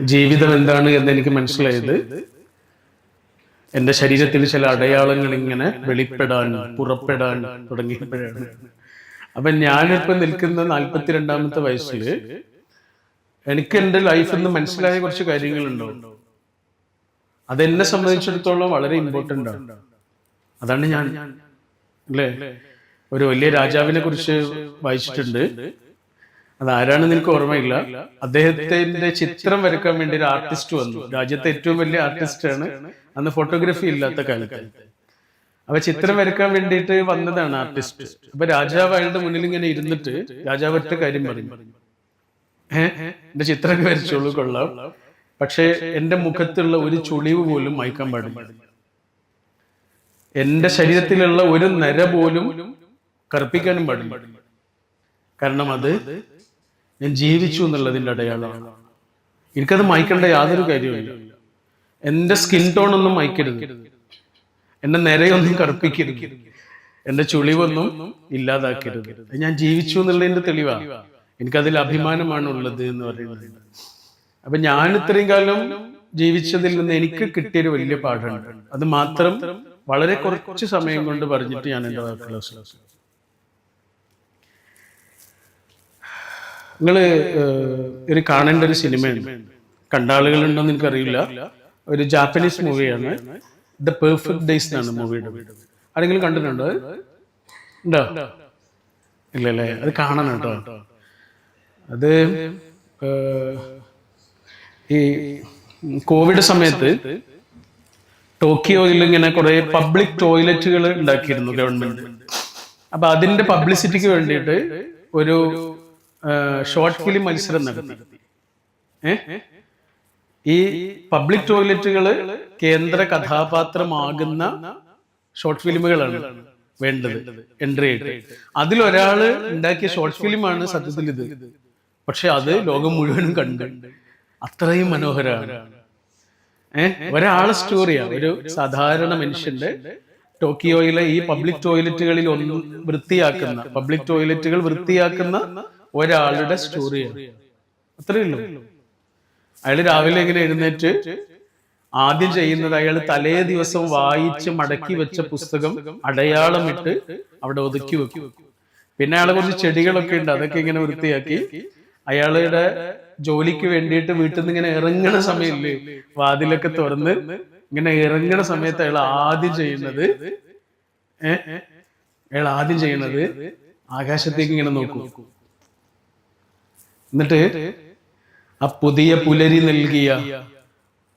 ജീവിതം എന്താണ് എന്ന് എനിക്ക് മനസ്സിലായത് എൻ്റെ ശരീരത്തിൽ ചില അടയാളങ്ങൾ ഇങ്ങനെ വെളിപ്പെടാൻ പുറപ്പെടാൻ തുടങ്ങിയപ്പോഴാണ്. അപ്പൊ ഞാനിപ്പോ നിൽക്കുന്ന 42ാമത്തെ വയസ്സിൽ എനിക്ക് എൻ്റെ ലൈഫിൽ നിന്ന് മനസ്സിലായ കുറച്ച് കാര്യങ്ങളുണ്ടോ, അതെന്നെ സംബന്ധിച്ചിടത്തോളം വളരെ ഇമ്പോർട്ടൻ്റ് ആണ്. അതാണ് ഞാൻ അല്ലേ ഒരു വലിയ രാജാവിനെ കുറിച്ച് വായിച്ചിട്ടുണ്ട്. അതാരാണെന്ന് എനിക്ക് ഓർമ്മയില്ല. അദ്ദേഹത്തിന്റെ ചിത്രം വരയ്ക്കാൻ വേണ്ടി ഒരു ആർട്ടിസ്റ്റ് വന്നു. രാജ്യത്തെ ഏറ്റവും വലിയ ആർട്ടിസ്റ്റാണ്. അന്ന് ഫോട്ടോഗ്രാഫി ഇല്ലാത്ത കാലത്ത്. അപ്പൊ ചിത്രം വരയ്ക്കാൻ വേണ്ടിയിട്ട് വന്നതാണ് ആർട്ടിസ്റ്റ്. അപ്പൊ രാജാവ് അയാളുടെ മുന്നിൽ ഇങ്ങനെ ഇരുന്നിട്ട് രാജാവ് ഒറ്റ കാര്യം പറഞ്ഞു, എന്റെ ചിത്രമൊക്കെ വരച്ചോളൂ, കൊള്ളാം, പക്ഷെ എന്റെ മുഖത്തുള്ള ഒരു ചുളിവ് പോലും മായ്ക്കാൻ പാടില്ല, എന്റെ ശരീരത്തിലുള്ള ഒരു നര പോലും കറുപ്പിക്കാനും പാടില്ല, കാരണം അത് ഞാൻ ജീവിച്ചു എന്നുള്ളതിന്റെ അടയാളമാണ്. എനിക്കത് മായ്ക്കേണ്ട യാതൊരു കാര്യവുമില്ല. എന്റെ സ്കിൻ ടോൺ ഒന്നും മായ്ക്കരുത്, എന്റെ നിരയൊന്നും കറുപ്പിക്കരുത്, എന്റെ ചുളിവൊന്നും ഇല്ലാതാക്കരുത്. ഞാൻ ജീവിച്ചു എന്നുള്ളതിന്റെ തെളിവാണ്. എനിക്കതിൽ അഭിമാനമാണ് ഉള്ളത് എന്ന് പറയുന്നത്. അപ്പൊ ഞാൻ ഇത്രയും കാലം ജീവിച്ചതിൽ നിന്ന് എനിക്ക് കിട്ടിയൊരു വലിയ പാഠമുണ്ട്. അത് മാത്രം വളരെ കുറച്ച് സമയം കൊണ്ട് പറഞ്ഞിട്ട് ഞാൻ എൻ്റെ വാക്കുകൾ അവസാനിപ്പിക്കും. നിങ്ങള് ഒരു കാണേണ്ട ഒരു സിനിമയാണ്, കണ്ട ആളുകളുണ്ടോന്ന് എനിക്കറിയില്ല. ഒരു ജാപ്പനീസ് മൂവിയാണ്, ദ പെർഫെക്റ്റ് ഡേയ്സ് എന്നാണ് മൂവിയുടെ പേര്. ആരെങ്കിലും കണ്ടിട്ടുണ്ടോ? ഉണ്ടോ? ഇല്ലല്ലേ, അത് കാണണം കേട്ടോ. അത് ഈ കോവിഡ് സമയത്ത് ടോക്കിയോയിൽ ഇങ്ങനെ കുറെ പബ്ലിക് ടോയ്ലറ്റുകൾ ഉണ്ടാക്കിയിരുന്നു ഗവൺമെന്റ്. അപ്പൊ അതിന്റെ പബ്ലിസിറ്റിക്ക് വേണ്ടിയിട്ട് ഒരു ഷോർട്ട് ഫിലിം മത്സരം നടത്തി. ഈ പബ്ലിക് ടോയ്ലറ്റുകള് കേന്ദ്ര കഥാപാത്രമാകുന്ന ഷോർട്ട് ഫിലിമുകളാണ് വേണ്ടത് എൻട്രി ആയിട്ട്. അതിലൊരാള് ഉണ്ടാക്കിയ ഷോർട്ട് ഫിലിമാണ് സത്യത്തിൽ ഇത്. പക്ഷെ അത് ലോകം മുഴുവനും കണ്ട്, അത്രയും മനോഹരമാണ്. ഒരാളെ സ്റ്റോറിയാ, ഒരു സാധാരണ മനുഷ്യന്റെ ടോക്കിയോയിലെ ഈ പബ്ലിക് ടോയ്ലറ്റുകളിൽ പബ്ലിക് ടോയ്ലറ്റുകൾ വൃത്തിയാക്കുന്ന ഒരാളുടെ സ്റ്റോറിയാണ്. അത്രയേ ഉള്ളൂ. അയാൾ രാവിലെ ഇങ്ങനെ എഴുന്നേറ്റ് ആദ്യം ചെയ്യുന്നത്, അയാൾ തലേ ദിവസം വായിച്ച് മടക്കി വെച്ച പുസ്തകം അടയാളമിട്ട് അവിടെ ഒതുക്കി വെക്കും. പിന്നെ അയാളെ കുറച്ച് ചെടികളൊക്കെ ഉണ്ട്, അതൊക്കെ ഇങ്ങനെ വൃത്തിയാക്കി അയാളുടെ ജോലിക്ക് വേണ്ടിയിട്ട് വീട്ടിൽ നിന്ന് ഇങ്ങനെ ഇറങ്ങണ സമയമില്ലേ, വാതിലൊക്കെ തുറന്ന് ഇങ്ങനെ ഇറങ്ങണ സമയത്ത് അയാൾ ആദ്യം ചെയ്യുന്നത് ആകാശത്തേക്ക് ഇങ്ങനെ നോക്കും. എന്നിട്ട് ആ പുതിയ പുലരി നൽകിയ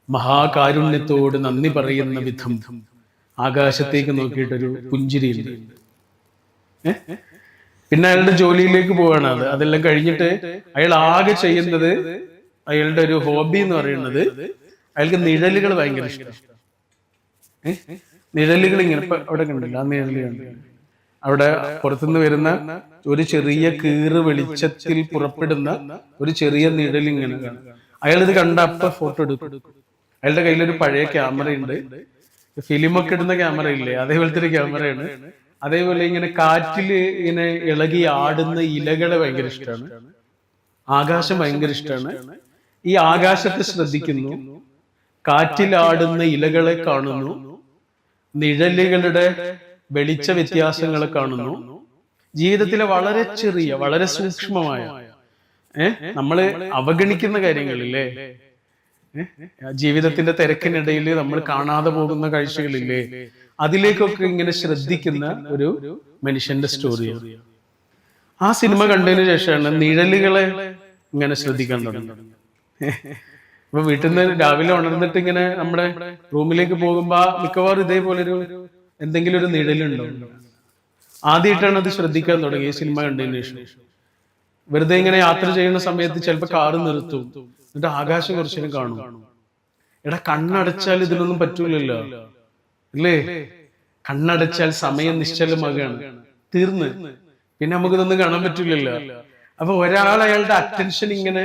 മഹാകാരുണ്യത്തോട് നന്ദി പറയുന്ന വിധം ആകാശത്തേക്ക് നോക്കിയിട്ടൊരു പുഞ്ചിരിയുണ്ട്. പിന്നെ അയാളുടെ ജോലിയിലേക്ക് പോവാണ്. അതെല്ലാം കഴിഞ്ഞിട്ട് അയാൾ ആകെ ചെയ്യുന്നത്, അയാളുടെ ഒരു ഹോബി എന്ന് പറയുന്നത്, അയാൾക്ക് നിഴലുകൾ ഭയങ്കര ഇഷ്ടം. നിഴലുകൾ ഇങ്ങനെ ഇപ്പൊ അവിടെ കണ്ടില്ല, ആ നിഴലുകളുണ്ട് അവിടെ. പുറത്തുനിന്ന് വരുന്ന ഒരു ചെറിയ കീറ് വെളിച്ചത്തിൽ പുറപ്പെടുന്ന ഒരു ചെറിയ നിഴൽ ഇങ്ങനെ കാണും. അയാൾ ഇത് കണ്ട അപ്പ ഫോട്ടോ എടുക്കും. അയാളുടെ കയ്യിലൊരു പഴയ ക്യാമറയുണ്ട്, ഫിലിമൊക്കെ ഇടുന്ന ക്യാമറ ഇല്ലേ, അതേപോലത്തെ ഒരു ക്യാമറയാണ്. അതേപോലെ ഇങ്ങനെ കാറ്റില് ഇങ്ങനെ ഇളകി ആടുന്ന ഇലകളെ ഭയങ്കര ഇഷ്ടമാണ്. ആകാശം ഭയങ്കര ഇഷ്ടമാണ്. ഈ ആകാശത്തെ ശ്രദ്ധിക്കുന്നു, കാറ്റിലാടുന്ന ഇലകളെ കാണുന്നു, നിഴലുകളുടെ വെളിച്ച വ്യത്യാസങ്ങളെ കാണുന്നു. ജീവിതത്തിലെ വളരെ ചെറിയ, വളരെ സൂക്ഷ്മമായ, നമ്മള് അവഗണിക്കുന്ന കാര്യങ്ങളില്ലേ, ജീവിതത്തിന്റെ തിരക്കിനിടയിൽ നമ്മൾ കാണാതെ പോകുന്ന കാഴ്ചകളില്ലേ, അതിലേക്കൊക്കെ ഇങ്ങനെ ശ്രദ്ധിക്കുന്ന ഒരു മനുഷ്യന്റെ സ്റ്റോറിയാണ്. ആ സിനിമ കണ്ടതിന് ശേഷമാണ് നിഴലുകളെ ഇങ്ങനെ ശ്രദ്ധിക്കാൻ തുടങ്ങുന്നത്. ഇപ്പൊ വീട്ടിൽ നിന്ന് രാവിലെ ഉണർന്നിട്ട് ഇങ്ങനെ നമ്മുടെ റൂമിലേക്ക് പോകുമ്പോ മിക്കവാറും ഇതേപോലെ എന്തെങ്കിലും ഒരു നിഴലുണ്ടോ. ആദ്യമായിട്ടാണ് അത് ശ്രദ്ധിക്കാൻ തുടങ്ങി ഈ സിനിമ കണ്ടതിന് ശേഷം. വെറുതെ ഇങ്ങനെ യാത്ര ചെയ്യുന്ന സമയത്ത് ചിലപ്പോ കാറ് നിർത്തും, എന്നിട്ട് ആകാശം കുറച്ചേരം കാണും. എടാ, കണ്ണടച്ചാൽ ഇതിനൊന്നും പറ്റൂലല്ലോ അല്ലേ? കണ്ണടച്ചാൽ സമയം നിശ്ചലമാകാണ്, തീർന്ന്. പിന്നെ നമുക്കിതൊന്നും കാണാൻ പറ്റൂലല്ലോ. അപ്പൊ ഒരാൾ അയാളുടെ അറ്റൻഷൻ ഇങ്ങനെ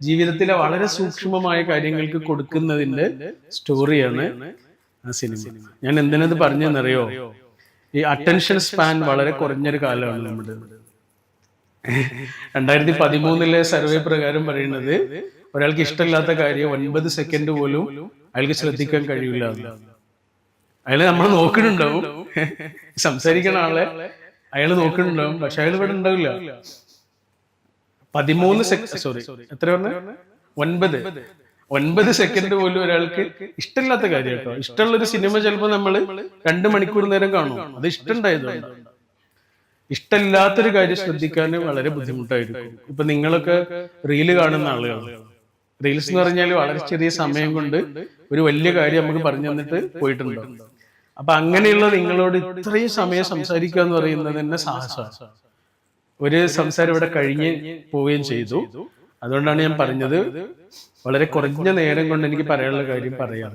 ജീവിതത്തിലെ വളരെ സൂക്ഷ്മമായ കാര്യങ്ങൾക്ക് കൊടുക്കുന്നതിന്റെ സ്റ്റോറിയാണ് ആ സിനിമ. ഞാൻ എന്തിനത് പറഞ്ഞെന്നറിയോ? ഈ അറ്റൻഷൻ സ്പാൻ വളരെ കുറഞ്ഞൊരു കാലമാണ് നമ്മുടെ. 2013 സർവേ പ്രകാരം പറയുന്നത് ഒരാൾക്ക് ഇഷ്ടമില്ലാത്ത കാര്യം 9 സെക്കൻഡ് പോലും അയാൾക്ക് ശ്രദ്ധിക്കാൻ കഴിയില്ല. അയാൾ നമ്മൾ നോക്കുന്നുണ്ടാവും, സംസാരിക്കണ ആളെ അയാൾ നോക്കുന്നുണ്ടാവും, പക്ഷെ അയാൾ ഇവിടെ ഉണ്ടാവില്ല. 13 സെക്കൻഡ്, സോറി എത്ര പറഞ്ഞ 9 സെക്കൻഡ് പോലും ഒരാൾക്ക് ഇഷ്ടമില്ലാത്ത കാര്യം കേട്ടോ. ഇഷ്ടമുള്ളൊരു സിനിമ ചിലപ്പോൾ നമ്മൾ 2 മണിക്കൂർ നേരം കാണും, അത് ഇഷ്ടമുണ്ടായതുകൊണ്ട്. ഇഷ്ടമില്ലാത്തൊരു കാര്യം ശ്രദ്ധിക്കാൻ വളരെ ബുദ്ധിമുട്ടായിരിക്കും. ഇപ്പൊ നിങ്ങളൊക്കെ റീല് കാണുന്ന ആളുകളാണ്. റീൽസ് എന്ന് പറഞ്ഞാൽ വളരെ ചെറിയ സമയം കൊണ്ട് ഒരു വലിയ കാര്യം നമുക്ക് പറഞ്ഞു തന്നിട്ട് പോയിട്ടുണ്ടാവും. അപ്പൊ അങ്ങനെയുള്ള നിങ്ങളോട് ഇത്രയും സമയം സംസാരിക്കുക എന്ന് പറയുന്നത് തന്നെ സാഹസമാണ്. ഒരു സംസാരം ഇവിടെ കഴിഞ്ഞ് പോവുകയും ചെയ്തു. അതുകൊണ്ടാണ് ഞാൻ പറഞ്ഞത് വളരെ കുറഞ്ഞ നേരം കൊണ്ട് എനിക്ക് പറയാനുള്ള കാര്യം പറയാം.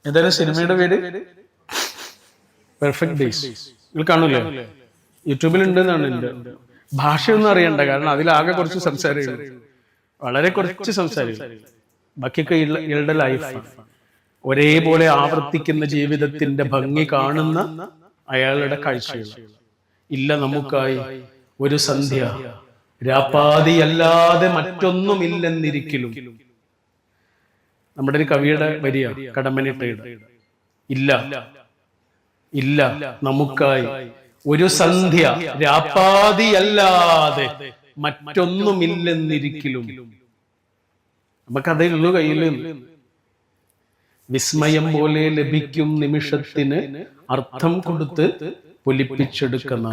ഏതായാലും സിനിമയുടെ പേര് പെർഫെക്റ്റ് ഡേയ്സ്. നിങ്ങൾ കാണൂലേ? യൂട്യൂബിൽ ഉണ്ടെന്നാണ് എൻ്റെ. ഭാഷയൊന്നും അറിയണ്ട, കാരണം അതിലാകെ കുറച്ച് സംസാരങ്ങൾ, വളരെ കുറച്ച് സംസാരിക്കും. ബാക്കിയൊക്കെ ഇയാളുടെ ലൈഫ് ഒരേപോലെ ആവർത്തിക്കുന്ന ജീവിതത്തിന്റെ ഭംഗി കാണുന്ന അയാളുടെ കാഴ്ചകൾ. ഇല്ല നമുക്കായി ഒരു സന്ധ്യ, രാപ്പാതിയല്ലാതെ മറ്റൊന്നുമില്ലെന്നിരിക്കലും. നമ്മുടെ ഒരു കവിയുടെ വരിയ കടമ്മനിട്ടയുടെ. ഇല്ല ഇല്ല നമുക്കായി ഒരു സന്ധ്യ, രാപ്പാതിയല്ലാതെ മറ്റൊന്നുമില്ലെന്നിരിക്കലും. നമുക്കതേ ഉള്ളൂ കയ്യിൽ. വിസ്മയം പോലെ ലഭിക്കും നിമിഷത്തിന് അർത്ഥം കൊടുത്ത് പൊലിപ്പിച്ചെടുക്കുന്ന.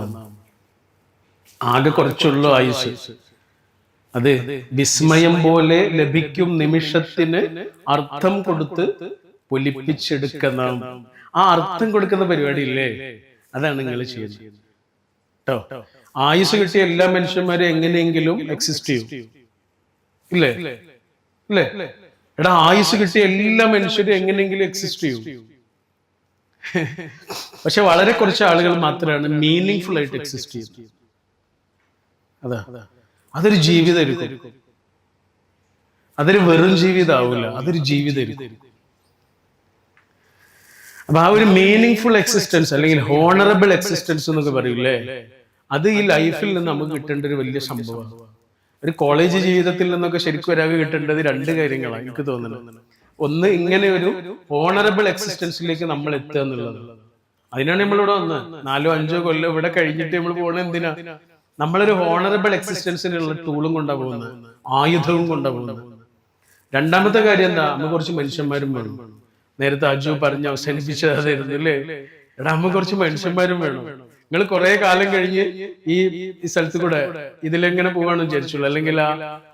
ആകെ കുറച്ചുള്ളൂ ആയുസ്. അത് വിസ്മയം പോലെ ലഭിക്കും നിമിഷത്തിന് അർത്ഥം കൊടുത്ത് പൊലിപ്പിച്ചെടുക്കുന്ന. ആ അർത്ഥം കൊടുക്കുന്ന പരിപാടി ഇല്ലേ, അതാണ് നിങ്ങൾ ചെയ്യുന്നത് കേട്ടോ. ആയുസ് കിട്ടിയ എല്ലാ മനുഷ്യന്മാരും എങ്ങനെയെങ്കിലും എക്സിസ്റ്റ് ചെയ്യും, ഇല്ലേ? ഇല്ലേ? എടാ, ആയുസ് കിട്ടിയ എല്ലാ മനുഷ്യരും എങ്ങനെയെങ്കിലും എക്സിസ്റ്റ് ചെയ്യും. പക്ഷെ വളരെ കുറച്ച് ആളുകൾ മാത്രമാണ് മീനിങ് ഫുൾ ആയിട്ട് എക്സിസ്റ്റ് ചെയ്യുന്നത്. അതാ, അതൊരു ജീവിതമായിരിക്കും. അതൊരു വെറും ജീവിതമാവില്ല, അതൊരു ജീവിതമായിരിക്കും. അപ്പൊ ആ ഒരു മീനിങ് ഫുൾ എക്സിസ്റ്റൻസ് അല്ലെങ്കിൽ ഹോണറബിൾ എക്സിസ്റ്റൻസ് എന്നൊക്കെ പറയൂലേ, അത് ഈ ലൈഫിൽ നിന്ന് നമുക്ക് കിട്ടേണ്ട ഒരു വലിയ സംഭവമാണ്. ഒരു കോളേജ് ജീവിതത്തിൽ നിന്നൊക്കെ ശരിക്കും ഒരാൾക്ക് കിട്ടേണ്ടത് 2 കാര്യങ്ങളാണ് എനിക്ക് തോന്നുന്നത്. ഒന്ന്, ഇങ്ങനെ ഒരു ഹോണറബിൾ എക്സിസ്റ്റൻസിലേക്ക് നമ്മൾ എത്തുക എന്നുള്ളത്. അതിനാണ് നമ്മളിവിടെ വന്നത്. 4-5 കൊല്ലം ഇവിടെ കഴിഞ്ഞിട്ട് നമ്മൾ പോകണത് എന്തിനാ? നമ്മളൊരു ഹോണറബിൾ എക്സിസ്റ്റൻസിനുള്ള ടൂളും കൊണ്ടാണ് പോകുന്നത്, ആയുധവും കൊണ്ടാണ് പോകുന്നത്. രണ്ടാമത്തെ കാര്യം എന്താ? നമുക്ക് കുറച്ച് മനുഷ്യന്മാരും വേണം. നേരത്തെ അജു പറഞ്ഞ് അവസാനിപ്പിച്ചതായിരുന്നു അല്ലേ? എടാ, നമുക്ക് കുറച്ച് മനുഷ്യന്മാരും വേണം. നിങ്ങൾ കുറെ കാലം കഴിഞ്ഞ് ഈ സ്ഥലത്ത് കൂടെ ഇതിലെങ്ങനെ പോവാന്ന് വിചാരിച്ചുള്ളൂ, അല്ലെങ്കിൽ ആ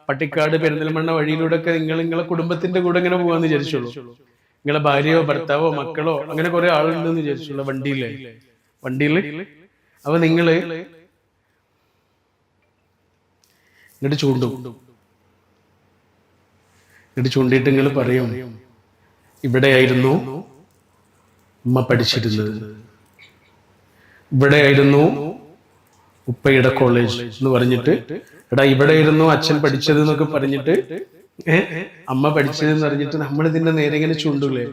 പട്ടിക്കാട് പെരിന്തൽമണ്ണ വഴിയിലൂടെ ഒക്കെ നിങ്ങളെ കുടുംബത്തിന്റെ കൂടെ എങ്ങനെ പോവാന്ന് വിചാരിച്ചുള്ളൂ. നിങ്ങളെ ഭാര്യയോ ഭർത്താവോ മക്കളോ അങ്ങനെ കുറെ ആളുണ്ടെന്ന് വിചാരിച്ചുള്ള വണ്ടിയില്. അപ്പൊ നിങ്ങള് ഇങ്ങോട്ട് ചൂണ്ടിയിട്ട് നിങ്ങൾ പറയും, ഇവിടെയായിരുന്നു ഉമ്മ പഠിച്ചിരുന്നത്, ഇവിടെയായിരുന്നു ഉപ്പയുടെ കോളേജ് എന്ന് പറഞ്ഞിട്ട്, എടാ ഇവിടെയായിരുന്നു അച്ഛൻ പഠിച്ചത് എന്നൊക്കെ പറഞ്ഞിട്ട്, അമ്മ പഠിച്ചതെന്ന് പറഞ്ഞിട്ട് നമ്മൾ ഇതിന്റെ നേരെ ഇങ്ങനെ ചുണ്ടല്ലേ.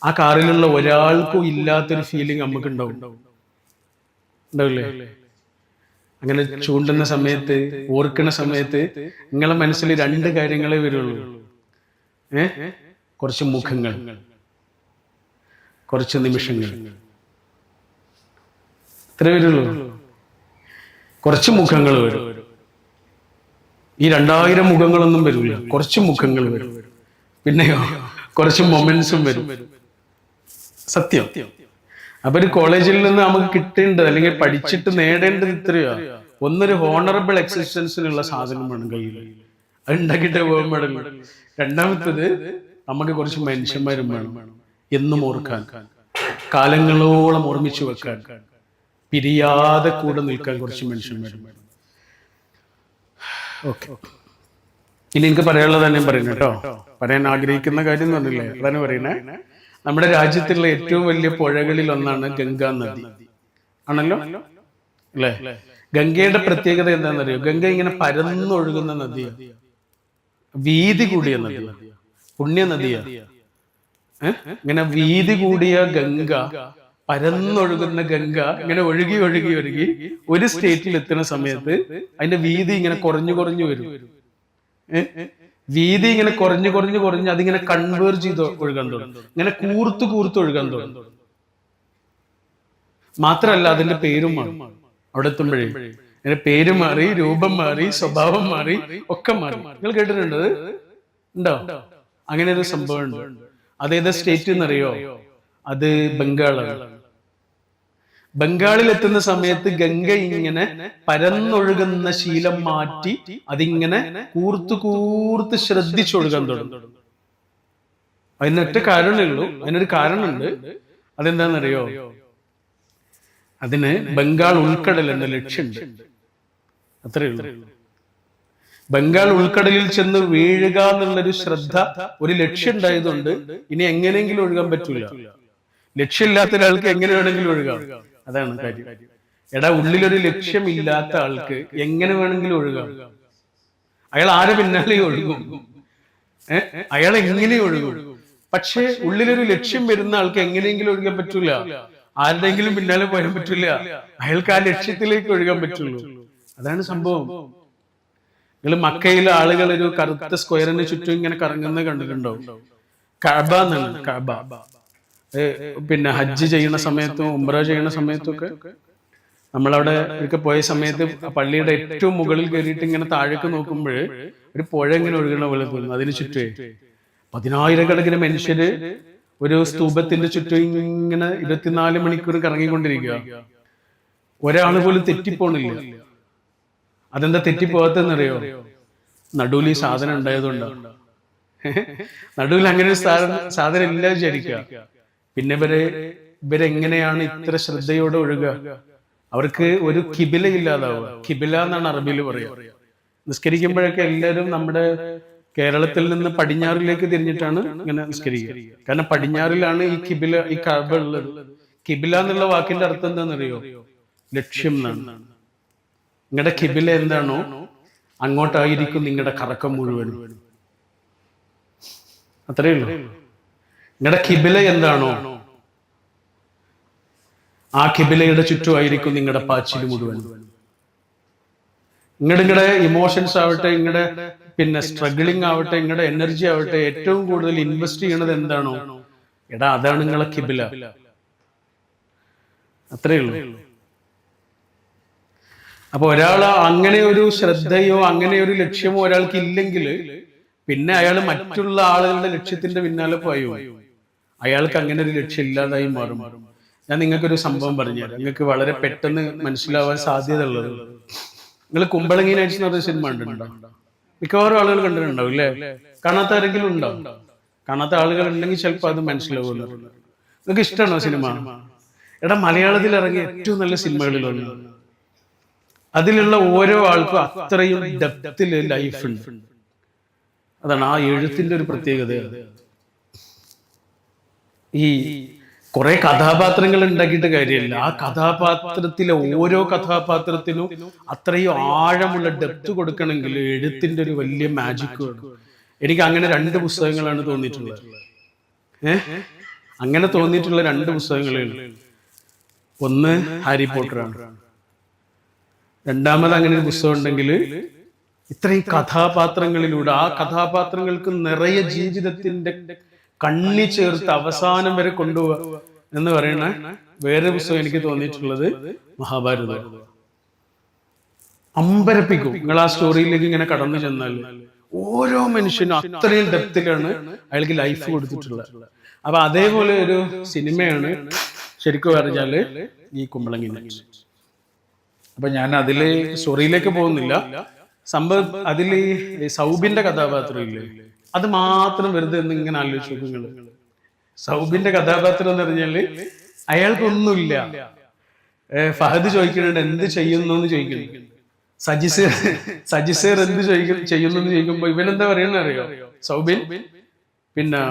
ആ കാറിലുള്ള ഒരാൾക്കും ഇല്ലാത്തൊരു ഫീലിംഗ് നമുക്ക് ഉണ്ടാവില്ലേ? അങ്ങനെ ചൂണ്ടുന്ന സമയത്ത്, ഓർക്കുന്ന സമയത്ത് നിങ്ങളെ മനസ്സിൽ 2 കാര്യങ്ങളെ വരുള്ളൂ. കുറച്ച് മുഖങ്ങൾ, കുറച്ച് നിമിഷങ്ങൾ, ഇത്ര വരുള്ളൂ. കുറച്ച് മുഖങ്ങൾ വരും. ഈ 2000 മുഖങ്ങളൊന്നും വരില്ല, കുറച്ച് മുഖങ്ങൾ വരും. പിന്നെയോ കുറച്ച് മൊമെന്റ്സും വരും. സത്യം. അപ്പൊ ഒരു കോളേജിൽ നിന്ന് നമുക്ക് കിട്ടേണ്ടത് അല്ലെങ്കിൽ പഠിച്ചിട്ട് നേടേണ്ടത് ഇത്രയോ, ഒന്നൊരു ഹോണറബിൾ എക്സിസ്റ്റൻസിനുള്ള സാധനം വേണം കയ്യിൽ, അത് ഉണ്ടാക്കിയിട്ടേ പോകാൻ പാടില്ല. രണ്ടാമത്തത്, നമുക്ക് കുറച്ച് മനുഷ്യന്മാരും വേണം, എന്നും ഓർക്കാൻ, കാലങ്ങളോളം ഓർമ്മിച്ചു വെക്കാൻ, പിരിയാതെ കൂടെ നിൽക്കാൻ കുറച്ച് മനുഷ്യന്മാരും വേണം. ഓക്കെ, ഇനി എനിക്ക് പറയാനുള്ളത് തന്നെ പറയുന്നു കേട്ടോ. പറയാൻ ആഗ്രഹിക്കുന്ന കാര്യം എന്ന് പറഞ്ഞില്ലേ, അതാണ് പറയുന്നത്. നമ്മുടെ രാജ്യത്തുള്ള ഏറ്റവും വലിയ പുഴകളിൽ ഒന്നാണ് ഗംഗാ നദി, ആണല്ലോ അല്ലേ? ഗംഗയുടെ പ്രത്യേകത എന്താണെന്നറിയോ? ഗംഗ ഇങ്ങനെ പരന്നൊഴുകുന്ന നദിയാണ്, വീതി കൂടിയ നദിയാണ്, പുണ്യ നദിയാണ്. ഇങ്ങനെ വീതി കൂടിയ ഗംഗ, പരന്നൊഴുകുന്ന ഗംഗ ഇങ്ങനെ ഒഴുകി ഒരു സ്റ്റേറ്റിൽ എത്തുന്ന സമയത്ത് അതിന്റെ വീതി ഇങ്ങനെ കുറഞ്ഞു വരും. വീതി ഇങ്ങനെ കുറഞ്ഞ് അതിങ്ങനെ കൺവേർജ് ചെയ്ത് ഒഴുകാൻ തുടങ്ങും, ഇങ്ങനെ കൂർത്ത് ഒഴുകാൻ തുടങ്ങും. മാത്രല്ല അതിന്റെ പേരും മാറി. അവിടെ എത്തുമ്പോഴേ അതിന്റെ പേര് മാറി, രൂപം മാറി, സ്വഭാവം മാറി, ഒക്കെ മാറി. നിങ്ങൾ കേട്ടിട്ടുണ്ട് ഉണ്ടോ? അങ്ങനെ ഒരു സംഭവം ഉണ്ട്. അതേത് സ്റ്റേറ്റ് എന്നറിയോ? അത് ബംഗാളാണ്. ബംഗാളിൽ എത്തുന്ന സമയത്ത് ഗംഗ ഇങ്ങനെ പരന്നൊഴുകുന്ന ശീലം മാറ്റി അതിങ്ങനെ കൂർത്ത് ശ്രദ്ധിച്ചൊഴുകാൻ തുടങ്ങും. അതിനൊറ്റ കാരണമേ ഉള്ളൂ, അതിനൊരു കാരണമുണ്ട്. അതെന്താണെന്നറിയോ? അതിന് ബംഗാൾ ഉൾക്കടൽ എന്ന ലക്ഷ്യമുണ്ട്. അത്രയേ ഉള്ളൂ. ബംഗാൾ ഉൾക്കടലിൽ ചെന്ന് വീഴുക എന്നുള്ളൊരു ശ്രദ്ധ, ഒരു ലക്ഷ്യം ഉണ്ടായതുകൊണ്ട് ഇനി എങ്ങനെയെങ്കിലും ഒഴുകാൻ പറ്റൂല. ലക്ഷ്യമില്ലാത്ത ഒരാൾക്ക് എങ്ങനെ വേണമെങ്കിലും ഒഴുകാം. അതാണ് കാര്യം. എടാ, ഉള്ളിലൊരു ലക്ഷ്യമില്ലാത്ത ആൾക്ക് എങ്ങനെ വേണമെങ്കിലും ഒഴുകാം. അയാൾ ആരെ പിന്നാലെ ഒഴുകും, അയാൾ എങ്ങനെ ഒഴുകും. പക്ഷെ ഉള്ളിലൊരു ലക്ഷ്യം വരുന്ന ആൾക്ക് എങ്ങനെയെങ്കിലും ഒഴുകാൻ പറ്റൂല. ആരുടെയെങ്കിലും പിന്നാലെ പോയാൻ പറ്റില്ല. അയാൾക്ക് ആ ലക്ഷ്യത്തിലേക്ക് ഒഴുകാൻ പറ്റുള്ളൂ. അതാണ് സംഭവം. നിങ്ങൾ മക്കയിലെ ആളുകൾ ഒരു കറുത്ത സ്ക്വയറിന് ചുറ്റും ഇങ്ങനെ കറങ്ങുന്നത് കണ്ടിട്ടുണ്ടോ? കഅബ എന്നാണ്. കഅബ പിന്നെ ഹജ്ജ് ചെയ്യുന്ന സമയത്തും ഉംറ ചെയ്യുന്ന സമയത്തും ഒക്കെ നമ്മളവിടെ ഒക്കെ പോയ സമയത്ത് പള്ളിയുടെ ഏറ്റവും മുകളിൽ കയറിയിട്ട് ഇങ്ങനെ താഴേക്ക് നോക്കുമ്പോൾ ഒരു പുഴ ഇങ്ങനെ ഒഴുകണ പോലെ തോന്നുന്നു. അതിന് ചുറ്റേ 10,000-കണക്കിന് മനുഷ്യര് ഒരു സ്തൂപത്തിന്റെ ചുറ്റും ഇങ്ങനെ 24 മണിക്കൂർ കറങ്ങിക്കൊണ്ടിരിക്കുക. ഒരാൾ പോലും തെറ്റിപ്പോണില്ല. അതെന്താ തെറ്റിപ്പോകത്തെന്നറിയോ? നടുവിൽ ഈ സാധനം ഉണ്ടായതുകൊണ്ടാണ്. നടുവിൽ അങ്ങനെ ഒരു സാധനം ഇല്ല വിചാരിക്കുക. പിന്നെ ഇവരെങ്ങനെയാണ് ഇത്ര ശ്രദ്ധയോടെ ഒഴുകുക? അവർക്ക് ഒരു കിബില ഇല്ലാതാവുക. കിബില എന്നാണ് അറബിയിൽ പറയുക. നിസ്കരിക്കുമ്പോഴൊക്കെ എല്ലാവരും നമ്മുടെ കേരളത്തിൽ നിന്ന് പടിഞ്ഞാറിലേക്ക് തിരിഞ്ഞിട്ടാണ് ഇങ്ങനെ നിസ്കരിക്കുക. കാരണം പടിഞ്ഞാറിലാണ് ഈ കിബില, ഈ കഅബ ഉള്ളത്. കിബില എന്നുള്ള വാക്കിന്റെ അർത്ഥം എന്താണെന്നറിയോ? ലക്ഷ്യം എന്നാണ്. നിങ്ങളുടെ കിബില എന്താണോ അങ്ങോട്ടായിരിക്കും നിങ്ങളുടെ കറക്കം മുഴുവനും. അത്രയേ ഉള്ളൂ. നിങ്ങളുടെ കിബില എന്താണോ ആ കിബിലയുടെ ചുറ്റുമായിരിക്കും നിങ്ങളുടെ പാച്ചിൽ മുഴുവൻ. നിങ്ങളുടെ ഇമോഷൻസ് ആവട്ടെ, നിങ്ങളുടെ പിന്നെ സ്ട്രഗിളിങ് ആവട്ടെ, നിങ്ങളുടെ എനർജി ആവട്ടെ, ഏറ്റവും കൂടുതൽ ഇൻവെസ്റ്റ് ചെയ്യണത് എന്താണോ, എടാ അതാണ് നിങ്ങളെ കിബില. അത്രേ ഉള്ളൂ. അപ്പൊ ഒരാൾ അങ്ങനെ ഒരു ശ്രദ്ധയോ അങ്ങനെ ഒരു ലക്ഷ്യമോ ഒരാൾക്ക് ഇല്ലെങ്കിൽ പിന്നെ അയാൾ മറ്റുള്ള ആളുകളുടെ ലക്ഷ്യത്തിന്റെ പിന്നാലെ പോയോ അയാൾക്ക് അങ്ങനെ ഒരു ലക്ഷ്യം ഇല്ലാതായി മാറും. ഞാൻ നിങ്ങൾക്കൊരു സംഭവം പറഞ്ഞുതരാം, നിങ്ങൾക്ക് വളരെ പെട്ടെന്ന് മനസ്സിലാവാൻ സാധ്യത ഉള്ളത്. നിങ്ങൾ കുമ്പളങ്ങി നൈറ്റ്സ് എന്ന് പറഞ്ഞ സിനിമ കണ്ടിട്ടുണ്ടോ? മിക്കവാറും ആളുകൾ കണ്ടിട്ടുണ്ടാവും അല്ലേ? കാണാത്ത ആരെങ്കിലും ഉണ്ടാവും? കാണാത്ത ആളുകൾ ഉണ്ടെങ്കിൽ ചിലപ്പോൾ അത് മനസ്സിലാവുമല്ലോ. നിങ്ങൾക്ക് ഇഷ്ടമാണോ സിനിമ? എടാ, മലയാളത്തിൽ ഇറങ്ങിയ ഏറ്റവും നല്ല സിനിമകളിലൊന്ന്. അതിലുള്ള ഓരോ ആൾക്കും അത്രയും ഡെപ്തില് ലൈഫ് ഉണ്ട്. അതാണ് ആ എഴുത്തിന്റെ ഒരു പ്രത്യേകത. ഈ കുറെ കഥാപാത്രങ്ങൾ ഉണ്ടാക്കിയിട്ട് കാര്യമില്ല. ആ കഥാപാത്രത്തിലെ ഓരോ കഥാപാത്രത്തിനും അത്രയും ആഴമുള്ള ഡെപ്ത് കൊടുക്കണമെങ്കിൽ എഴുത്തിന്റെ ഒരു വലിയ മാജിക് വേണം. എനിക്ക് അങ്ങനെ 2 പുസ്തകങ്ങളാണ് തോന്നിയിട്ടുള്ളത്. അങ്ങനെ തോന്നിയിട്ടുള്ള 2 പുസ്തകങ്ങളേ ഉള്ളൂ. ഒന്ന് ഹാരി പോട്ടറാണ്. രണ്ടാമത് അങ്ങനെ ഒരു പുസ്തകം ഉണ്ടെങ്കിൽ ഇത്രയും കഥാപാത്രങ്ങളിലൂടെ ആ കഥാപാത്രങ്ങൾക്ക് നിറയെ ജീവിതത്തിന്റെ കണ്ണി ചേർത്ത് അവസാനം വരെ കൊണ്ടുപോവുക എന്ന് പറയുന്ന വേറെ പുസ്തകം എനിക്ക് തോന്നിയിട്ടുള്ളത് മഹാഭാരതം. അമ്പരപ്പിക്കും. നിങ്ങൾ ആ സ്റ്റോറിയിലേക്ക് ഇങ്ങനെ കടന്നു ചെന്നാൽ ഓരോ മനുഷ്യനും അത്രയും ഡെപ്തിലാണ് അയാൾക്ക് ലൈഫ് കൊടുത്തിട്ടുള്ളത്. അപ്പൊ അതേപോലെ ഒരു സിനിമയാണ് ശരിക്കും പറഞ്ഞാല് ഈ കുമ്പളങ്ങി നൈറ്റ്സ്. അപ്പൊ ഞാൻ അതില് സ്റ്റോറിയിലേക്ക് പോകുന്നില്ല. സംഭവം അതില് സൗബിന്റെ കഥാപാത്രം ഇല്ലേ, അത് മാത്രം വെറുതെ ഇങ്ങനെ ആലോചിച്ചു നോക്കുങ്ങൾ. സൗബിന്റെ കഥാപാത്രം എന്ന് പറഞ്ഞാല് അയാൾക്കൊന്നുമില്ല. ഫഹദ് ചോദിക്കുന്നുണ്ട് എന്ത് ചെയ്യുന്നു എന്ന് ചോദിക്കുന്നു. സജിസേർ എന്ത് ചെയ്യുന്നു എന്ന് ചോദിക്കുമ്പോ ഇവനെന്താ പറയുന്ന അറിയോ? സൗബിൻ പിന്നെ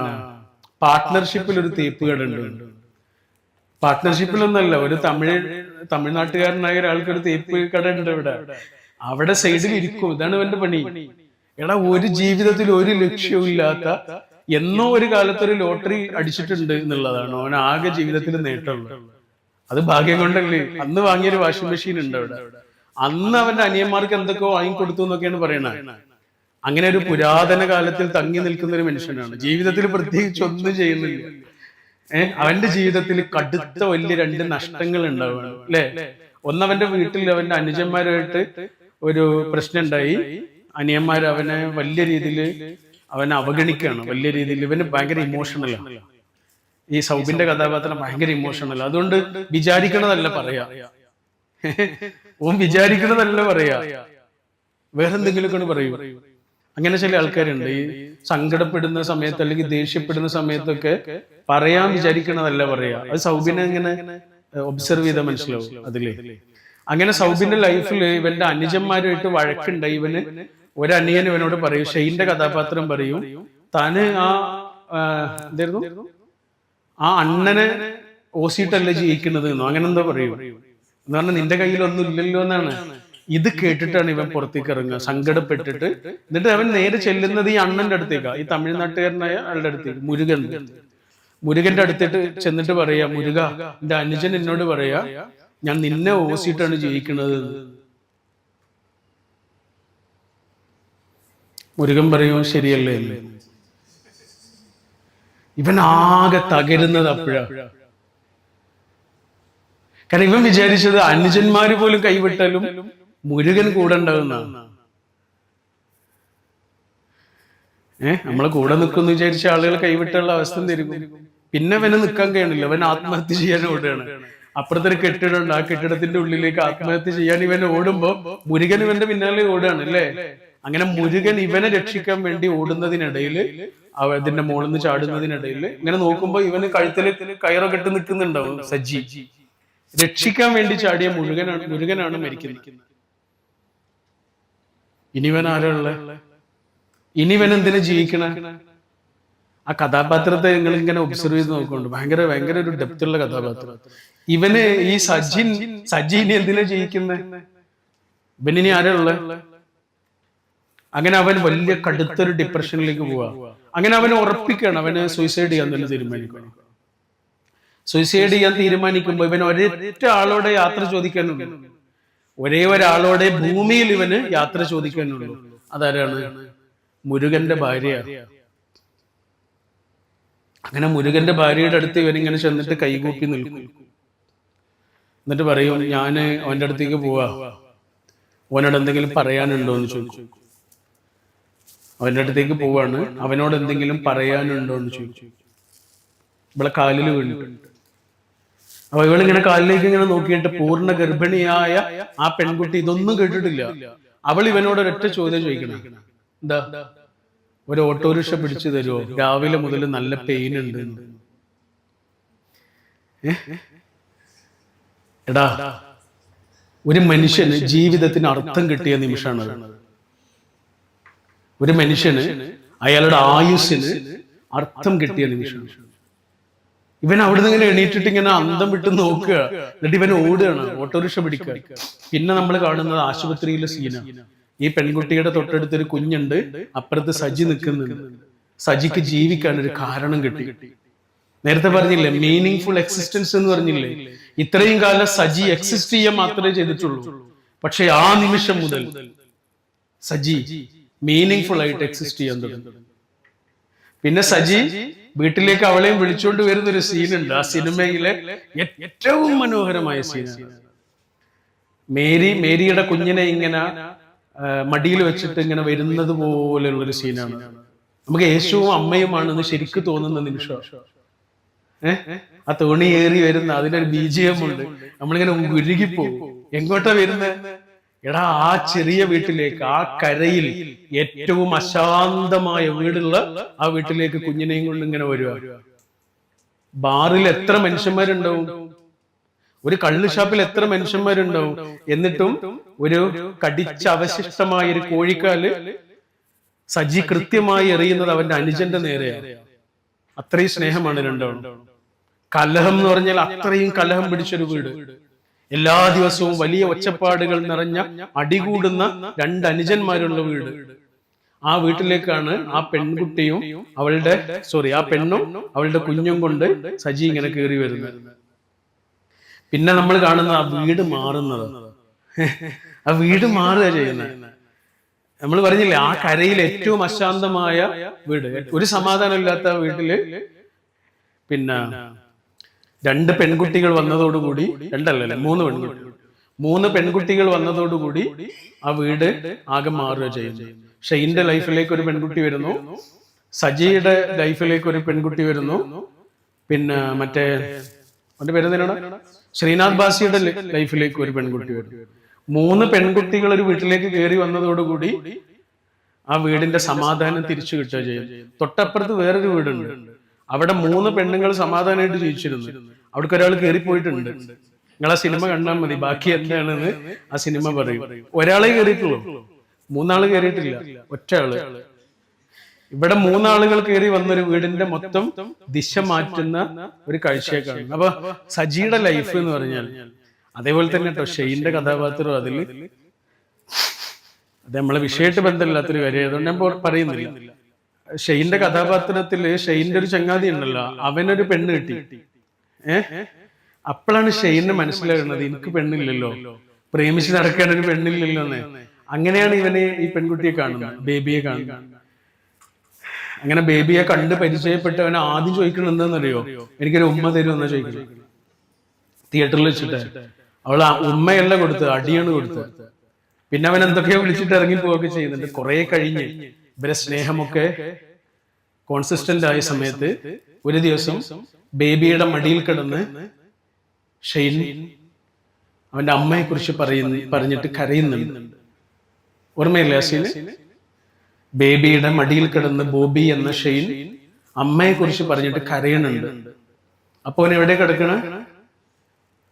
പാർട്ട്ണർഷിപ്പിൽ ഒരു തേപ്പ് കട ഉണ്ട്. പാർട്ട്ണർഷിപ്പിലൊന്നല്ല, ഒരു തമിഴ്നാട്ടുകാരനായ ഒരാൾക്ക് ഒരു തേപ്പ് കട ഉണ്ട് ഇവിടെ. അവിടെ സൈഡിൽ ഇരിക്കും. ഇതാണ് ഇവന്റെ പണി. എടാ, ഒരു ജീവിതത്തിൽ ഒരു ലക്ഷ്യവും ഇല്ലാത്ത എന്നോ ഒരു കാലത്തൊരു ലോട്ടറി അടിച്ചിട്ടുണ്ട് എന്നുള്ളതാണ് അവൻ ആകെ ജീവിതത്തിൽ നേട്ടമുള്ളത്. അത് ഭാഗ്യം കൊണ്ടല്ലേ. അന്ന് വാങ്ങിയൊരു വാഷിംഗ് മെഷീൻ ഉണ്ട് അവിടെ. അന്ന് അവന്റെ അനിയന്മാർക്ക് എന്തൊക്കെയോ വാങ്ങിക്കൊടുത്തു എന്നൊക്കെയാണ് പറയണത്. അങ്ങനെ ഒരു പുരാതന കാലത്തിൽ തങ്ങി നിൽക്കുന്ന ഒരു മനുഷ്യനാണ്. ജീവിതത്തിൽ പ്രത്യേകിച്ച് ഒന്നും ചെയ്യുന്നില്ല. അവന്റെ ജീവിതത്തിൽ കടുത്ത വലിയ രണ്ട് നഷ്ടങ്ങൾ ഉണ്ടാവുകയാണ് അല്ലെ. ഒന്നവന്റെ വീട്ടിൽ അവന്റെ അനുജന്മാരുമായിട്ട് ഒരു പ്രശ്നം ഉണ്ടായി. അനിയന്മാർ അവനെ വലിയ രീതിയിൽ അവനെ അവഗണിക്കുകയാണ്. വലിയ രീതിയിൽ ഇവന് ഭയങ്കര ഇമോഷണലാണ്. ഈ സൗബിന്റെ കഥാപാത്രം ഭയങ്കര ഇമോഷണൽ. അതുകൊണ്ട് വിചാരിക്കണതല്ല പറയാ, ഓൻ വിചാരിക്കണതല്ല പറയാ, വേറെന്തെങ്കിലുമൊക്കെ പറയൂ. അങ്ങനെ ചില ആൾക്കാരുണ്ട് ഈ സങ്കടപ്പെടുന്ന സമയത്ത് അല്ലെങ്കിൽ ദേഷ്യപ്പെടുന്ന സമയത്തൊക്കെ പറയാൻ വിചാരിക്കണതല്ല പറയാ. അത് സൗബിനെ ഇങ്ങനെ ഒബ്സർവ് ചെയ്താൽ മനസ്സിലാവും അതില്. അങ്ങനെ സൗബിന്റെ ലൈഫിൽ ഇവന്റെ അനുജന്മാരുമായിട്ട് വഴക്കുണ്ടായി. ഇവന് ഒരനിയൻ ഇവനോട് പറയും, ഷെയ്ന്റെ കഥാപാത്രം പറയും, താന് എന്തായിരുന്നു ആ അണ്ണനെ ഓസിട്ടല്ലേ ജയിക്കുന്നത് എന്നോ അങ്ങനെ എന്തോ പറയൂ. എന്ന് പറഞ്ഞാൽ നിന്റെ കയ്യിലൊന്നും ഇല്ലല്ലോ എന്നാണ്. ഇത് കേട്ടിട്ടാണ് ഇവൻ പുറത്തേക്ക് ഇറങ്ങുക സങ്കടപ്പെട്ടിട്ട്. എന്നിട്ട് അവൻ നേരെ ചെല്ലുന്നത് ഈ അണ്ണന്റെ അടുത്തേക്കാ, ഈ തമിഴ്നാട്ടുകാരനായ ആളുടെ അടുത്തേക്ക്, മുരുകന്റെ അടുത്തിട്ട് ചെന്നിട്ട് പറയാ, മുരുക, എന്റെ അനുജൻ എന്നോട് പറയാ ഞാൻ നിന്നെ ഓസിട്ടാണ് ജയിക്കുന്നത്. മുരുകൻ പറയും ശരിയല്ലേ എന്ന്. ഇവൻ ആകെ തകരുന്നത് അപ്പോഴാ. കാരണം ഇവൻ വിചാരിച്ചത് അനുജന്മാര് പോലും കൈവിട്ടാലും മുരുകൻ കൂടെ ഉണ്ടാവുന്നതാണ്. നമ്മളെ കൂടെ നിൽക്കുമെന്ന് വിചാരിച്ച ആളുകൾ കൈവിട്ടുള്ള അവസ്ഥ എന്തായിരിക്കും? പിന്നെ അവന് നിൽക്കാൻ കഴിയണില്ല, അവൻ ആത്മഹത്യ ചെയ്യാൻ ഓടുകയാണ്. അപ്പുറത്തൊരു കെട്ടിടമുണ്ട്, ആ കെട്ടിടത്തിന്റെ ഉള്ളിലേക്ക് ആത്മഹത്യ ചെയ്യാൻ ഇവൻ ഓടുമ്പോ മുരുകൻ ഇവന്റെ പിന്നാലെ ഓടുകയാണ് അല്ലേ. അങ്ങനെ മുരുകൻ ഇവനെ രക്ഷിക്കാൻ വേണ്ടി ഓടുന്നതിനിടയിൽ, അതിന്റെ മുകളിൽ നിന്ന് ചാടുന്നതിനിടയിൽ ഇങ്ങനെ നോക്കുമ്പോ ഇവന് കഴുത്തില് കയറൊക്കെ ഇട്ട് നിൽക്കുന്നുണ്ടാവും സജ്ജി. രക്ഷിക്കാൻ വേണ്ടി ചാടിയ മുരുകനാണ് മരിക്കുന്നത്. ഇനിവൻ ആരാള? ഇനിവൻ എന്തിനാ ജീവിക്കണ? ആ കഥാപാത്രത്തെ നിങ്ങൾ ഇങ്ങനെ ഒബ്സർവ് ചെയ്ത് നോക്കുന്നുണ്ട്. ഭയങ്കര ഭയങ്കര ഒരു ഡെപ്ത് ഉള്ള കഥാപാത്രം. ഇവന് ഈ സജ്ജി ഇനി എന്തിനാ ജീവിക്കുന്നത്? ഇവനിനി ആരാള? അങ്ങനെ അവൻ വലിയ കടുത്തൊരു ഡിപ്രഷനിലേക്ക് പോവാ. അങ്ങനെ അവൻ ഉറപ്പിക്കുകയാണ്, അവന് സൂയിസൈഡ് ചെയ്യാൻ തന്നെ തീരുമാനിക്കണം. സൂയിസൈഡ് ചെയ്യാൻ തീരുമാനിക്കുമ്പോ ഇവൻ ഒരൊറ്റ ആളോടെ യാത്ര ചോദിക്കാനുള്ളൂ. ഒരേ ഒരാളോടെ ഭൂമിയിൽ ഇവന് യാത്ര ചോദിക്കാനുള്ളൂ. അതാരാണ്? മുരുകന്റെ ഭാര്യ. അങ്ങനെ മുരുകന്റെ ഭാര്യയുടെ അടുത്ത് ഇവനിങ്ങനെ ചെന്നിട്ട് കൈകൂപ്പി നിൽക്കും. എന്നിട്ട് പറയും, ഞാന് അവന്റെ അടുത്തേക്ക് പോവാ, അവനോട് എന്തെങ്കിലും പറയാനുണ്ടോ എന്ന് ചോദിച്ചു. അവന്റെ അടുത്തേക്ക് പോവാണ്, അവനോട് എന്തെങ്കിലും പറയാനുണ്ടോ എന്ന് ചോദിച്ചു. ഇവളെ കാലിൽ വീണിട്ടുണ്ട്. അപ്പൊ ഇവളിങ്ങനെ കാലിലേക്ക് ഇങ്ങനെ നോക്കിയിട്ട് പൂർണ്ണ ഗർഭിണിയായ ആ പെൺകുട്ടി ഇതൊന്നും കേട്ടിട്ടില്ല. അവൾ ഇവനോട് ഒരൊറ്റ ചോദ്യം ചോദിക്കണം, എന്താ ഒരു ഓട്ടോറിക്ഷ പിടിച്ചു തരുമോ, രാവിലെ മുതൽ നല്ല പെയിൻ ഉണ്ട്. എടാ, ഒരു മനുഷ്യന് ജീവിതത്തിന് അർത്ഥം കിട്ടിയ നിമിഷമാണ്. ഒരു മനുഷ്യന് അയാളുടെ ആയുസ്സിന് അർത്ഥം കിട്ടിയ നിമിഷം. ഇവൻ അവിടുന്ന് ഇങ്ങനെ എണീറ്റിട്ട് ഇങ്ങനെ അന്തം വിട്ട് നോക്കുക. എന്നിട്ട് ഇവൻ ഓടുകയാണ് ഓട്ടോറിക്ഷ പിടിക്കുക. പിന്നെ നമ്മൾ കാണുന്നത് ആശുപത്രിയിലെ സീന. ഈ പെൺകുട്ടിയുടെ തൊട്ടടുത്തൊരു കുഞ്ഞുണ്ട്, അപ്പുറത്ത് സജി നിൽക്കുന്നുണ്ട്. സജിക്ക് ജീവിക്കാൻ ഒരു കാരണം കിട്ടി. നേരത്തെ പറഞ്ഞില്ലേ മീനിങ് ഫുൾ എക്സിസ്റ്റൻസ് എന്ന് പറഞ്ഞില്ലേ. ഇത്രയും കാലം സജി എക്സിസ്റ്റ് ചെയ്യാൻ മാത്രമേ ചെയ്തിട്ടുള്ളൂ. പക്ഷെ ആ നിമിഷം മുതൽ സജി മീനിങ് ഫുൾ ആയിട്ട് എക്സിസ്റ്റ് ചെയ്യാൻ തുടങ്ങി. പിന്നെ സജി വീട്ടിലേക്ക് അവളെയും വിളിച്ചുകൊണ്ട് വരുന്ന ഒരു സീനുണ്ട്. ആ സിനിമയിലെ ഏറ്റവും മനോഹരമായ സീനാണ്. മേരിയുടെ കുഞ്ഞിനെ ഇങ്ങനെ മടിയിൽ വെച്ചിട്ട് ഇങ്ങനെ വരുന്നത് പോലെയുള്ളൊരു സീനാണ്. നമുക്ക് യേശുവും അമ്മയുമാണെന്ന് ശരിക്കും തോന്നുന്ന നിമിഷം. ആ തോണി ഏറി വരുന്ന അതിനൊരു BGM ഉണ്ട്. നമ്മളിങ്ങനെ ഉരുകിപ്പോകും. എങ്ങോട്ടാ വരുന്നത്? എടാ, ആ ചെറിയ വീട്ടിലേക്ക്, ആ കരയിൽ ഏറ്റവും അശാന്തമായ വീടുള്ള ആ വീട്ടിലേക്ക് കുഞ്ഞിനെയും കൊണ്ട് ഇങ്ങനെ വരുക. ബാറിൽ എത്ര മനുഷ്യന്മാരുണ്ടാവും, ഒരു കള്ള് ഷാപ്പിൽ എത്ര മനുഷ്യന്മാരുണ്ടാവും. എന്നിട്ടും ഒരു കടിച്ച അവശിഷ്ടമായ ഒരു കോഴിക്കാല് സജി കൃത്യമായി എറിയുന്നത് അവന്റെ അനുജന്റെ നേരെയാണ്. അത്രയും സ്നേഹമാണ് രണ്ടാളും. കലഹം എന്ന് പറഞ്ഞാൽ അത്രയും കലഹം പിടിച്ചൊരു വീട്. എല്ലാ ദിവസവും വലിയ ഒച്ചപ്പാടുകൾ നിറഞ്ഞ അടികൂടുന്ന രണ്ട് അനുജന്മാരുള്ള വീട്. ആ വീട്ടിലേക്കാണ് ആ പെൺകുട്ടിയും ആ പെണ്ണും അവളുടെ കുഞ്ഞും കൊണ്ട് സജി ഇങ്ങനെ കയറി വരുന്നത്. പിന്നെ നമ്മൾ കാണുന്ന ആ വീട് മാറുന്നത്, ആ വീട് മാറുക ചെയ്യുന്നത്. നമ്മൾ പറഞ്ഞില്ലേ ആ കരയിൽ ഏറ്റവും അശാന്തമായ വീട്, ഒരു സമാധാനമില്ലാത്ത വീട്ടില് പിന്നെ 2 പെൺകുട്ടികൾ വന്നതോടുകൂടി, 2 അല്ലല്ലേ 3 പെൺകുട്ടികൾ വന്നതോടുകൂടി ആ വീട് ആകെ മാറുക ചെയ്യുന്നു. ഷെയ്ന്റെ ലൈഫിലേക്ക് ഒരു പെൺകുട്ടി വരുന്നു, സജിയുടെ ലൈഫിലേക്ക് ഒരു പെൺകുട്ടി വരുന്നു, പിന്നെ മറ്റേ അവന്റെ പേരെന്തിനാണ്, ശ്രീനാഥ് ബാസിയുടെ ലൈഫിലേക്ക് ഒരു പെൺകുട്ടി വരുന്നു. 3 പെൺകുട്ടികൾ ഒരു വീട്ടിലേക്ക് കയറി വന്നതോടുകൂടി ആ വീടിന്റെ സമാധാനം തിരിച്ചു കിട്ടുക ചെയ്യും. തൊട്ടപ്പുറത്ത് വേറൊരു വീടുണ്ട്, അവിടെ 3 പെണ്ണുങ്ങൾ സമാധാനമായിട്ട് ജീവിച്ചിരുന്നു. അവിടേക്ക് ഒരാൾ കയറിപ്പോയിട്ടുണ്ട്. നിങ്ങൾ ആ സിനിമ കണ്ടാൽ മതി, ബാക്കി എന്താണെന്ന് ആ സിനിമ പറയും. ഒരാളെ കയറിയിട്ടുള്ളൂ, 3 ആള് കയറിയിട്ടില്ല, ഒറ്റ ആള്. ഇവിടെ 3 ആളുകൾ കയറി വന്നൊരു വീടിന്റെ മൊത്തം ദിശ മാറ്റുന്ന ഒരു കാഴ്ചയെ കാണുന്നു. അപ്പൊ സജിയുടെ ലൈഫ് എന്ന് പറഞ്ഞാൽ അതേപോലെ തന്നെ കേട്ടോ ഷെയ്ന്റെ കഥാപാത്രം അതില്, അത് നമ്മളെ വിഷയമായിട്ട് ബന്ധമില്ലാത്തൊരു കാര്യം അതുകൊണ്ട് ഞാൻ പറയുന്നില്ല. ഷെയ്ന്റെ കഥാപാത്രത്തില് ഷെയ്ന്റെ ഒരു ചങ്ങാതി ഉണ്ടല്ലോ, അവനൊരു പെണ്ണ് കിട്ടി. അപ്പോഴാണ് ഷെയ്ന് മനസ്സിലാകുന്നത് എനിക്ക് പെണ്ണില്ലല്ലോ, പ്രേമിച്ച് നടക്കാൻ ഒരു പെണ്ണില്ലല്ലോ എന്ന്. അങ്ങനെയാണ് ഇവനെ ഈ പെൺകുട്ടിയെ കാണുന്നത്, ബേബിയെ കാണുന്നത്. അങ്ങനെ ബേബിയെ കണ്ട് പരിചയപ്പെട്ടവൻ ആദ്യം ചോദിക്കുന്നത് എന്താണെന്നറിയോ, എനിക്കൊരു ഉമ്മ തരുമെന്നാ ചോദിക്കുന്നത്. തിയേറ്ററിൽ വെച്ചിട്ട് അവൾ ഉമ്മയല്ല കൊടുത്തത്, അടിയാണ് കൊടുത്തത്. പിന്നെ അവൻ എന്തൊക്കെയോ വിളിച്ചിട്ട് ഇറങ്ങി പോവുകയൊക്കെ ചെയ്യുന്നുണ്ട്. കുറെ കഴിഞ്ഞ് ഇവരെ സ്നേഹമൊക്കെ കോൺസിസ്റ്റന്റ് ആയ സമയത്ത് ഒരു ദിവസം ബേബിയുടെ മടിയിൽ കിടന്ന് ഷെയ്ൻ അവന്റെ അമ്മയെ കുറിച്ച് പറഞ്ഞിട്ട് കരയുന്നുണ്ട്. ഓർമ്മയില്ലേ ആ സീന്? ബേബിയുടെ മടിയിൽ കിടന്ന് ബോബി എന്ന ഷെയ്ൻ അമ്മയെ കുറിച്ച് പറഞ്ഞിട്ട് കരയുന്നുണ്ട്. അപ്പൊ അവൻ എവിടെ കിടക്കണ?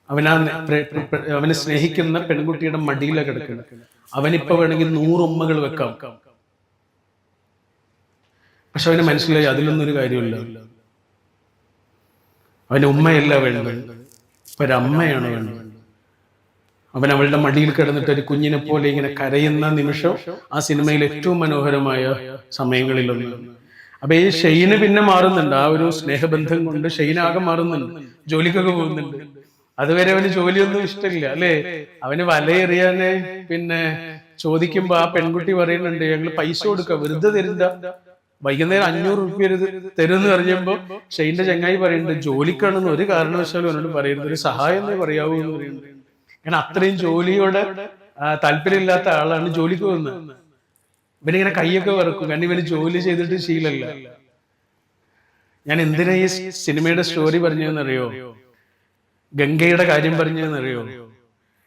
അവനെ സ്നേഹിക്കുന്ന പെൺകുട്ടിയുടെ മടിയിലാണ് കിടക്കണം. അവനിപ്പോ വേണമെങ്കിൽ 100 ഉമ്മകൾ വെക്കാം. പക്ഷെ അവന് മനസ്സിലായി അതിലൊന്നും ഒരു കാര്യമില്ല. അവന് ഉമ്മയല്ല വേണ്ടത്, ഒരമ്മയാണ് വേണ്ടത്. അവൻ അവളുടെ മടിയിൽ കിടന്നിട്ട് ഒരു കുഞ്ഞിനെ പോലെ ഇങ്ങനെ കരയുന്ന നിമിഷം ആ സിനിമയിൽ ഏറ്റവും മനോഹരമായ സമയങ്ങളിലൊന്ന്. അപ്പൊ ഈ ഷെയ്ന് പിന്നെ മാറുന്നുണ്ട്, ആ ഒരു സ്നേഹബന്ധം കൊണ്ട് ഷെയ്നാകെ മാറുന്നുണ്ട്, ജോലിക്കൊക്കെ പോകുന്നുണ്ട്. അതുവരെ അവന് ജോലിയൊന്നും ഇഷ്ടമില്ല അല്ലേ. അവന് വലയെറിയാന് പിന്നെ ചോദിക്കുമ്പോ ആ പെൺകുട്ടി പറയുന്നുണ്ട് ഞങ്ങൾ പൈസ കൊടുക്ക, വെറുതെ തരില്ല, വൈകുന്നേരം 500 രൂപ തരുമെന്ന് പറഞ്ഞപ്പോ ഷെയ്ന്റെ ചങ്ങായി പറയുന്നുണ്ട് ജോലിക്കാണെന്ന് ഒരു കാരണവശാലും അവനോട് പറയുന്നത്, ഒരു സഹായം എന്നേ പറയാവൂ എന്ന് പറയുന്നുണ്ട്. കാരണം അത്രയും ജോലിയോടെ താല്പര്യമില്ലാത്ത ആളാണ് ജോലിക്ക് പോകുന്നത്. ഇവനിങ്ങനെ കൈയൊക്കെ വറക്കും, കാരണം ഇവന് ജോലി ചെയ്തിട്ട് ശീലമല്ല. ഞാൻ എന്തിനാ ഈ സിനിമയുടെ സ്റ്റോറി പറഞ്ഞതെന്നറിയോ, ഗംഗയുടെ കാര്യം പറഞ്ഞതെന്നറിയോ?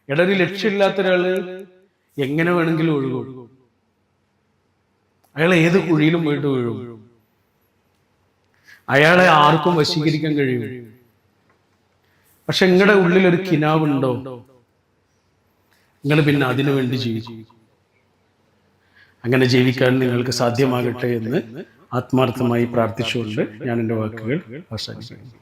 എടാ ഒരു ലക്ഷ്യമില്ലാത്ത ഒരാള് എങ്ങനെ വേണമെങ്കിലും ഒഴുകും, അയാൾ ഏത് കുഴിയിലും പോയിട്ട് വീഴും, അയാളെ ആർക്കും വശീകരിക്കാൻ കഴിയും. പക്ഷെ നിങ്ങളുടെ ഉള്ളിൽ ഒരു കിനാവുണ്ടോ, നിങ്ങൾ പിന്നെ അതിനു വേണ്ടി ജീവിക്കും. അങ്ങനെ ജീവിക്കാൻ നിങ്ങൾക്ക് സാധ്യമാകട്ടെ എന്ന് ആത്മാർത്ഥമായി പ്രാർത്ഥിച്ചുകൊണ്ട് ഞാൻ എൻ്റെ വാക്കുകൾ അവസാനിപ്പിക്കുന്നു.